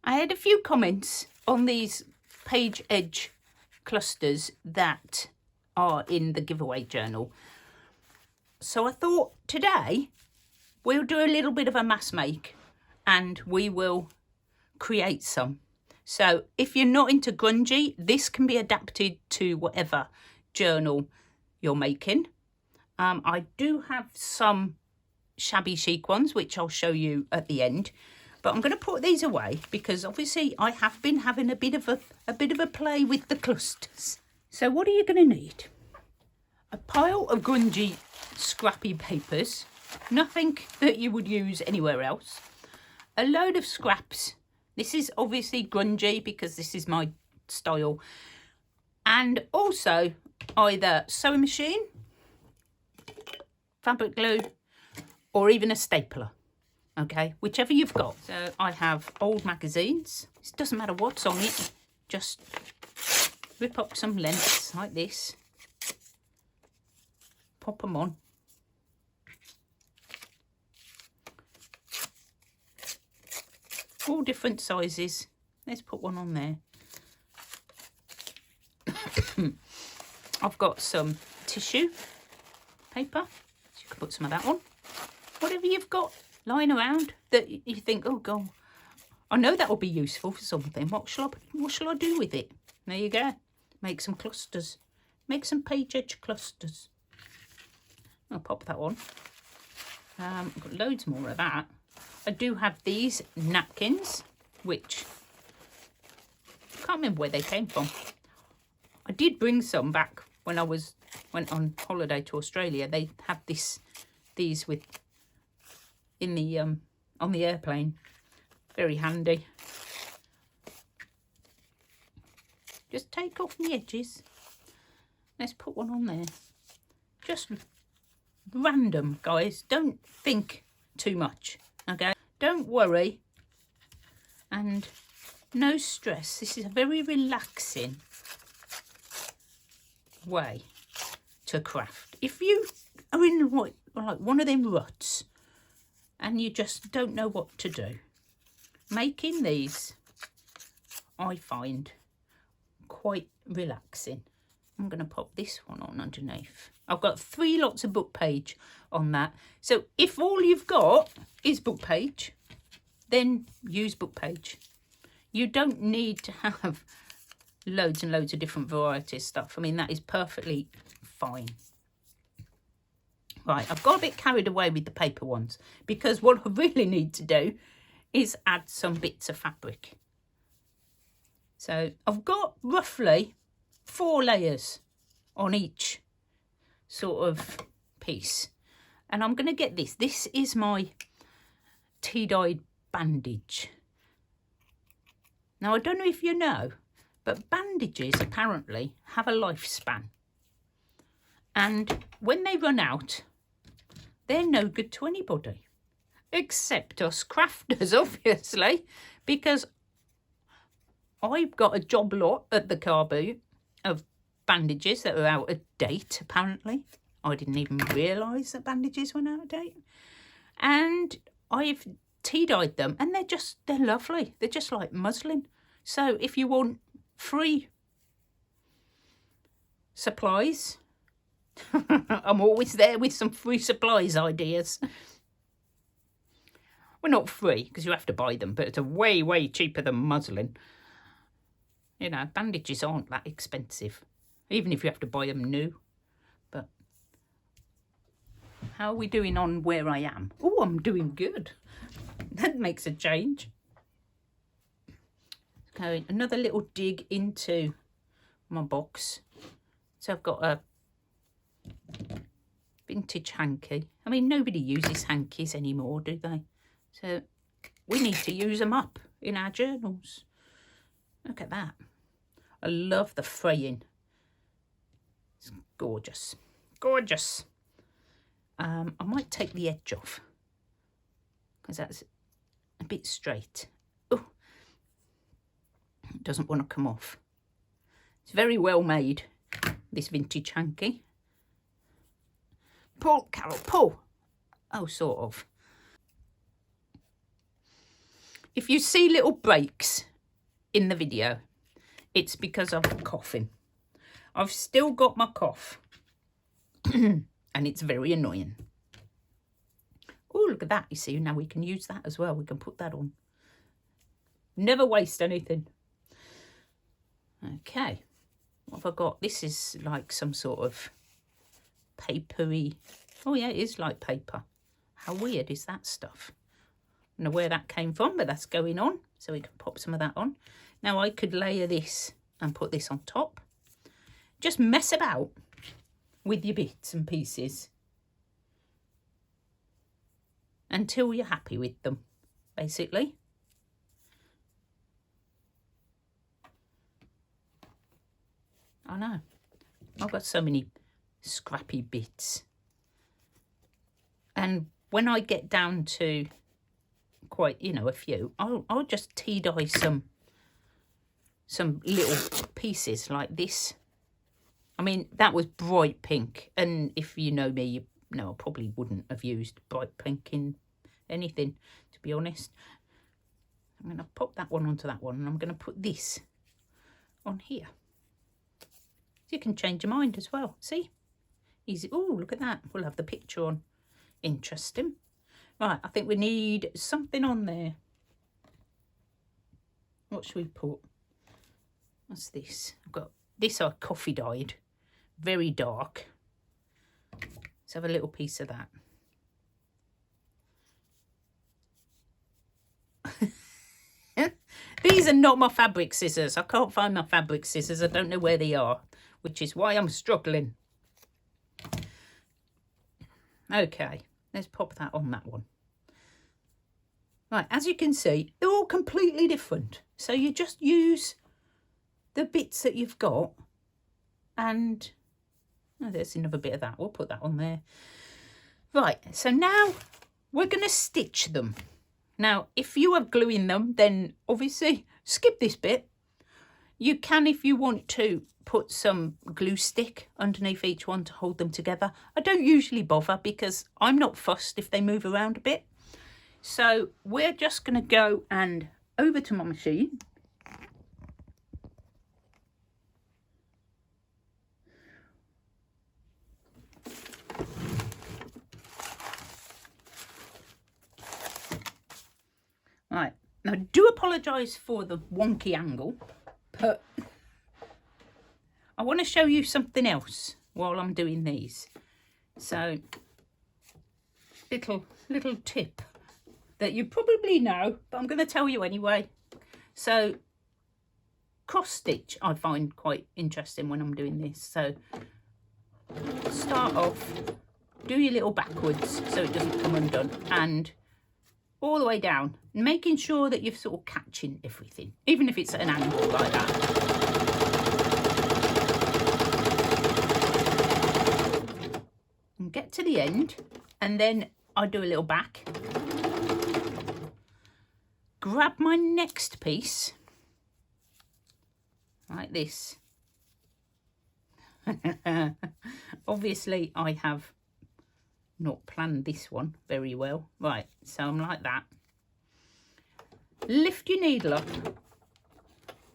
I had a few comments on these page edge clusters that are in the giveaway journal. So I thought today we'll do a little bit of a mass make and we will create some. So if you're not into grungy, this can be adapted to whatever journal you're making. I do have some shabby chic ones, which I'll show you at the end. But I'm going to put these away because obviously I have been having a bit of a play with the clusters. So what are you going to need? A pile of grungy scrappy papers, nothing that you would use anywhere else. A load of scraps. This is obviously grungy because this is my style. And also either sewing machine, fabric glue, or even a stapler. Okay, whichever you've got. So I have old magazines. It doesn't matter what's on it. Just rip up some lengths like this. Pop them on. All different sizes. Let's put one on there. I've got some tissue paper. So you can put some of that on. Whatever you've got lying around that you think, oh God, I know that will be useful for something. What shall I do with it? There you go. Make some clusters. Make some page edge clusters. I'll pop that on. I've got loads more of that. I do have these napkins, which I can't remember where they came from. I did bring some back when I went on holiday to Australia. They have these with in the on the airplane. Very handy. Just take off the edges. Let's put one on there. Just random, guys. Don't think too much. Okay? Don't worry. And no stress. This is a very relaxing way to craft. If you are in like one of them ruts and you just don't know what to do, making these I find quite relaxing. I'm going to pop this one on underneath. I've got 3 lots of book page on that. So if all you've got is book page, then use book page. You don't need to have loads and loads of different varieties stuff. I mean, that is perfectly fine. Right, I've got a bit carried away with the paper ones because what I really need to do is add some bits of fabric. So I've got roughly 4 layers on each sort of piece. And I'm going to get this. This is my tea-dyed bandage. Now, I don't know if you know, but bandages apparently have a lifespan. And when they run out, they're no good to anybody. Except us crafters, obviously, because I've got a job lot at the car boot of bandages that are out of date, apparently. I didn't even realise that bandages went out of date. And I've tea-dyed them, and they're lovely. They're just like muslin. So if you want free supplies, I'm always there with some free supplies ideas. Well, not free, because you have to buy them, but it's a way, way cheaper than muslin. You know, bandages aren't that expensive, even if you have to buy them new. But how are we doing on where I am? Oh, I'm doing good. That makes a change. Okay, another little dig into my box. So I've got a vintage hanky. I mean, nobody uses hankies anymore, do they? So we need to use them up in our journals. Look at that. I love the fraying. It's gorgeous. Gorgeous. I might take the edge off because that's a bit straight. Oh, it doesn't want to come off. It's very well made, this vintage hanky. Pull, Carol, pull. Oh, sort of. if you see little breaks in the video, it's because I'm coughing. I've still got my cough. And it's very annoying. Oh, look at that. You see, now we can use that as well. We can put that on. Never waste anything. Okay. What have I got? This is like some sort of papery. Oh, yeah, it is like paper. How weird is that stuff? I don't know where that came from, but that's going on. So we can pop some of that on. Now I could layer this and put this on top. Just mess about with your bits and pieces until you're happy with them, basically. I know. I've got so many scrappy bits. And when I get down to quite, you know, a few, I'll just tea dye some little pieces like this. I mean, that was bright pink. And if you know me, you know I probably wouldn't have used bright pink in anything, to be honest. I'm going to pop that one onto that one, and I'm going to put this on here. So you can change your mind as well. See? Easy. Oh, look at that. We'll have the picture on. Interesting. Right, I think we need something on there. What should we put? What's this? I've got this I coffee dyed. Very dark. Let's have a little piece of that. These are not my fabric scissors. I can't find my fabric scissors. I don't know where they are, which is why I'm struggling. Okay, let's pop that on that one. Right, as you can see, they're all completely different. So you just use the bits that you've got, and oh, there's another bit of that. We'll put that on there. Right, so now we're going to stitch them. Now, if you are gluing them, then obviously skip this bit. You can, if you want to, put some glue stick underneath each one to hold them together. I don't usually bother because I'm not fussed if they move around a bit. So we're just going to go and over to my machine. Right, now I do apologise for the wonky angle, but I want to show you something else while I'm doing these. So, little tip that you probably know, but I'm going to tell you anyway. So, cross stitch I find quite interesting when I'm doing this. So, start off, do your little backwards so it doesn't come undone, and all the way down, making sure that you're sort of catching everything, even if it's at an angle like that. And get to the end, and then I do a little back. Grab my next piece, like this. Obviously, I have not planned this one very well. Right, so I'm like that. Lift your needle up,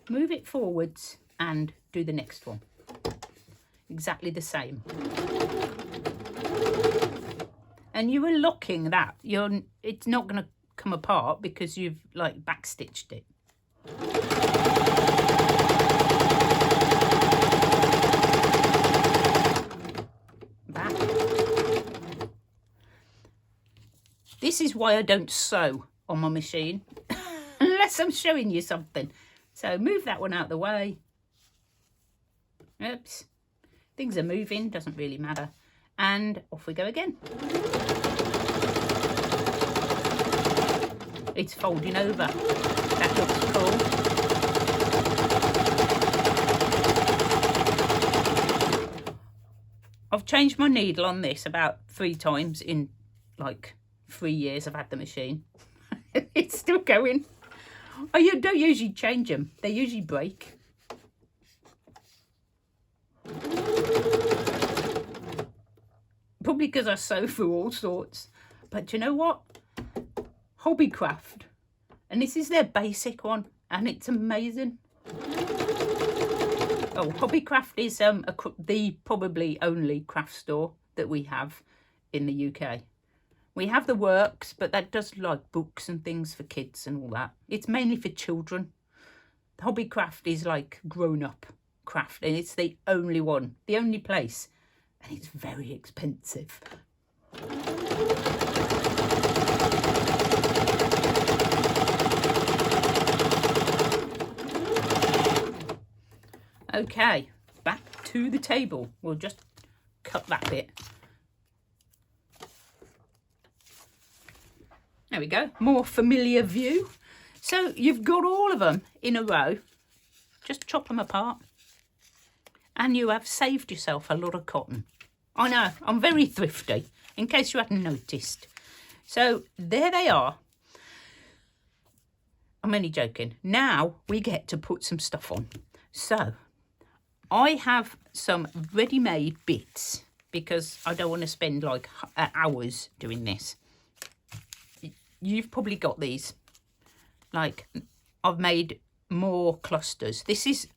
move it forwards, and do the next one. Exactly the same. And you are locking that. It's not going to come apart because you've like backstitched it. Back. This is why I don't sew on my machine unless I'm showing you something. So move that one out of the way. Oops. Things are moving, doesn't really matter. And off we go again. It's folding over. That looks cool. I've changed my needle on this about 3 times in like 3 years I've had the machine. It's still going. I don't usually change them. They usually break. Probably because I sew through all sorts. But you know what? Hobbycraft And this is their basic one, and it's amazing. Oh, Hobbycraft is the probably only craft store that we have in the UK. We have the Works, but that does like books and things for kids and all that. It's mainly for children. Hobbycraft is like grown-up craft, and it's the only one, the only place, and it's very expensive. Okay, back to the table. We'll just cut that bit. There we go, more familiar view. So you've got all of them in a row. Just chop them apart. And you have saved yourself a lot of cotton. I know, I'm very thrifty, in case you hadn't noticed. So there they are. I'm only joking. Now we get to put some stuff on. So I have some ready-made bits because I don't want to spend like hours doing this. You've probably got these. Like, I've made more clusters. This is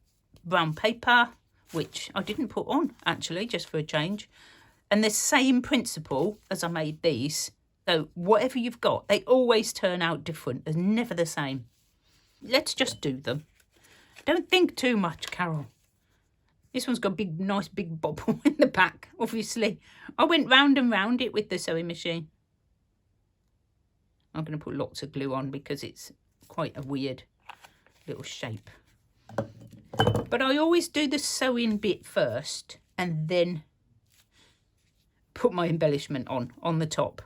brown paper, which I didn't put on, actually, just for a change. And the same principle as I made these. So whatever you've got, they always turn out different. They're never the same. Let's just do them. Don't think too much, Carol. This one's got a big, nice big bobble in the back, obviously. I went round and round it with the sewing machine. I'm going to put lots of glue on because it's quite a weird little shape. But I always do the sewing bit first and then put my embellishment on the top.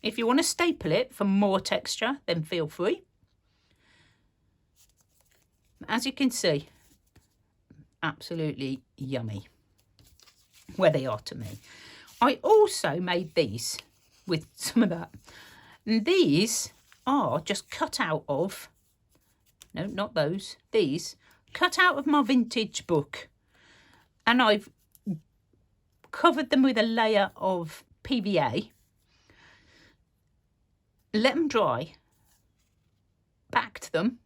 If you want to staple it for more texture, then feel free. As you can see, absolutely yummy. Where they are to me. I also made these with some of that. And these are just cut out of, no, not those, these, cut out of my vintage book. And I've covered them with a layer of PVA, let them dry, backed them.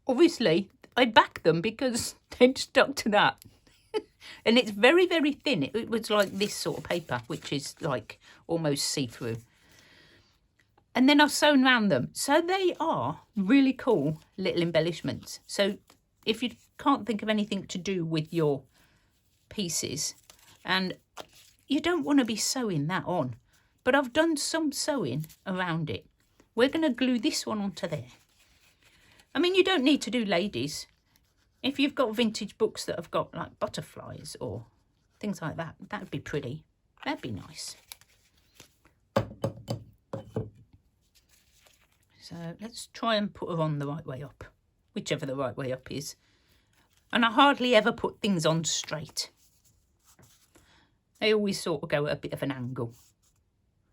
Obviously, I backed them because they'd stuck to that. And it's very, very thin. It was like this sort of paper, which is like almost see-through. And then I've sewn around them. So they are really cool little embellishments. So if you can't think of anything to do with your pieces and you don't want to be sewing that on, but I've done some sewing around it. We're going to glue this one onto there. I mean, you don't need to do ladies. If you've got vintage books that have got like butterflies or things like that, that would be pretty. That'd be nice. So let's try and put her on the right way up, whichever the right way up is. And I hardly ever put things on straight. They always sort of go at a bit of an angle,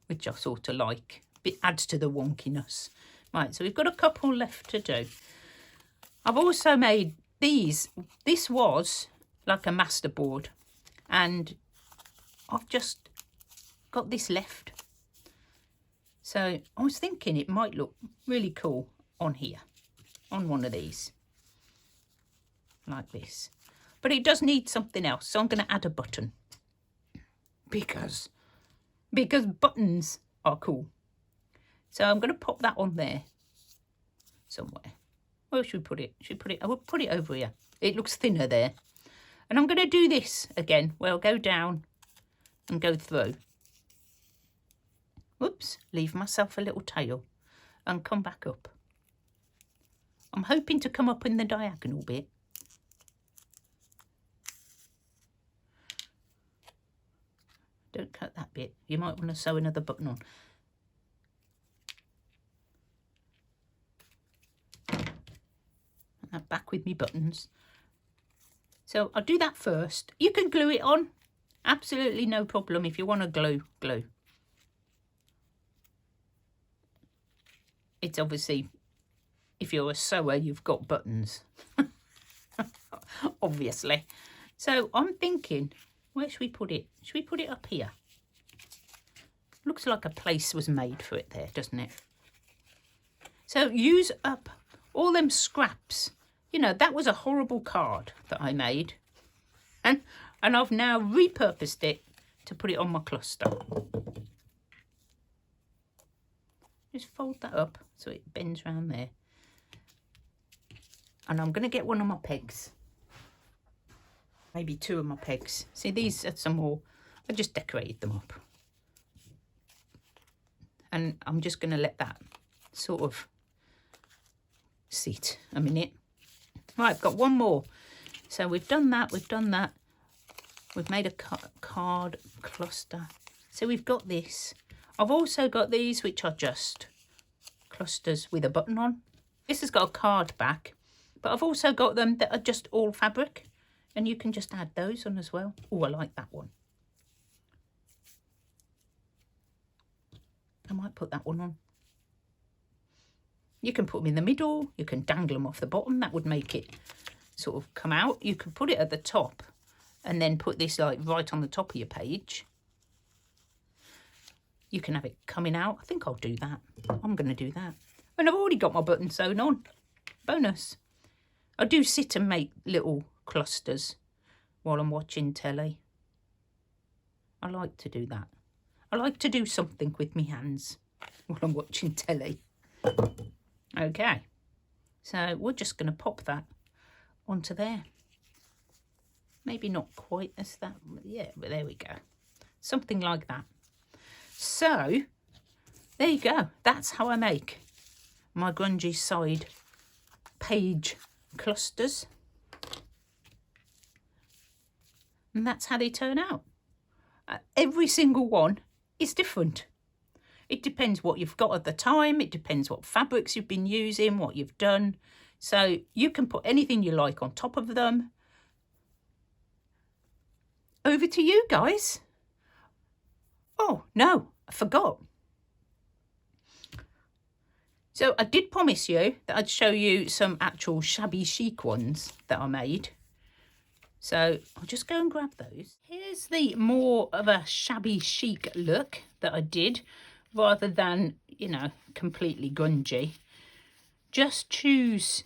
which I sort of like. It adds to the wonkiness. Right, so we've got a couple left to do. I've also made these. This was like a masterboard, and I've just got this left. So I was thinking it might look really cool on here, on one of these, like this. But it does need something else, so I'm going to add a button. Because buttons are cool. So I'm going to pop that on there somewhere. Where should we put it? I will put it over here. It looks thinner there. And I'm going to do this again, where I'll go down and go through. Whoops, leave myself a little tail and come back up. I'm hoping to come up in the diagonal bit. Don't cut that bit. You might want to sew another button on. That back with me buttons. So I'll do that first. You can glue it on. Absolutely no problem if you want to glue. It's obviously, if you're a sewer, you've got buttons. Obviously. So I'm thinking, where should we put it? Should we put it up here? Looks like a place was made for it there, doesn't it? So use up all them scraps. You know, that was a horrible card that I made. And I've now repurposed it to put it on my cluster. Just fold that up so it bends around there. And I'm going to get one of my pegs. Maybe two of my pegs. See, these are some more. I just decorated them up. And I'm just going to let that sort of sit a minute. Right, I've got one more. So we've done that, we've done that. We've made a card cluster. So we've got this. I've also got these, which are just clusters with a button on. This has got a card back, but I've also got them that are just all fabric. And you can just add those on as well. Oh, I like that one. I might put that one on. You can put them in the middle. You can dangle them off the bottom. That would make it sort of come out. You could put it at the top and then put this like right on the top of your page. You can have it coming out. I think I'll do that. I'm going to do that. And I've already got my button sewn on. Bonus. I do sit and make little clusters while I'm watching telly. I like to do that. I like to do something with my hands while I'm watching telly. Okay, so we're just going to pop that onto there. Maybe not quite as that, yeah, but there we go. Something like that. So, there you go. That's how I make my grungy side page clusters. And that's how they turn out. Every single one is different. It depends what you've got at the time. It depends what fabrics you've been using, what you've done. So you can put anything you like on top of them. Over to you guys. Oh, no, I forgot. So I did promise you that I'd show you some actual shabby chic ones that I made. So I'll just go and grab those. Here's the more of a shabby chic look that I did, rather than, you know, completely grungy. Just choose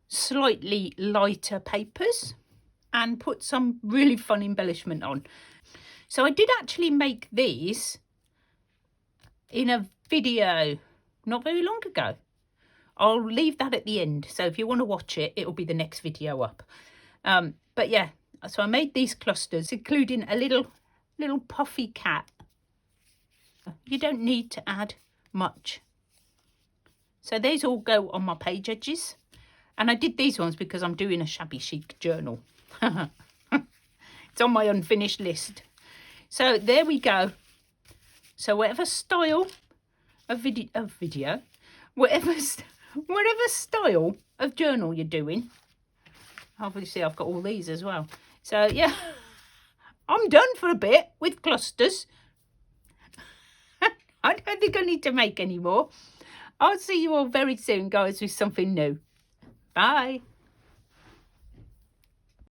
slightly lighter papers and put some really fun embellishment on. So I did actually make these in a video not very long ago. I'll leave that at the end. So if you want to watch it, it'll be the next video up. But yeah, so I made these clusters, including a little puffy cat. You don't need to add much. So these all go on my page edges. And I did these ones because I'm doing a shabby chic journal. It's on my unfinished list. So there we go. So whatever style of video, whatever style of journal you're doing, obviously I've got all these as well. So yeah, I'm done for a bit with clusters. I don't think I need to make any more. I'll see you all very soon, guys, with something new. Bye.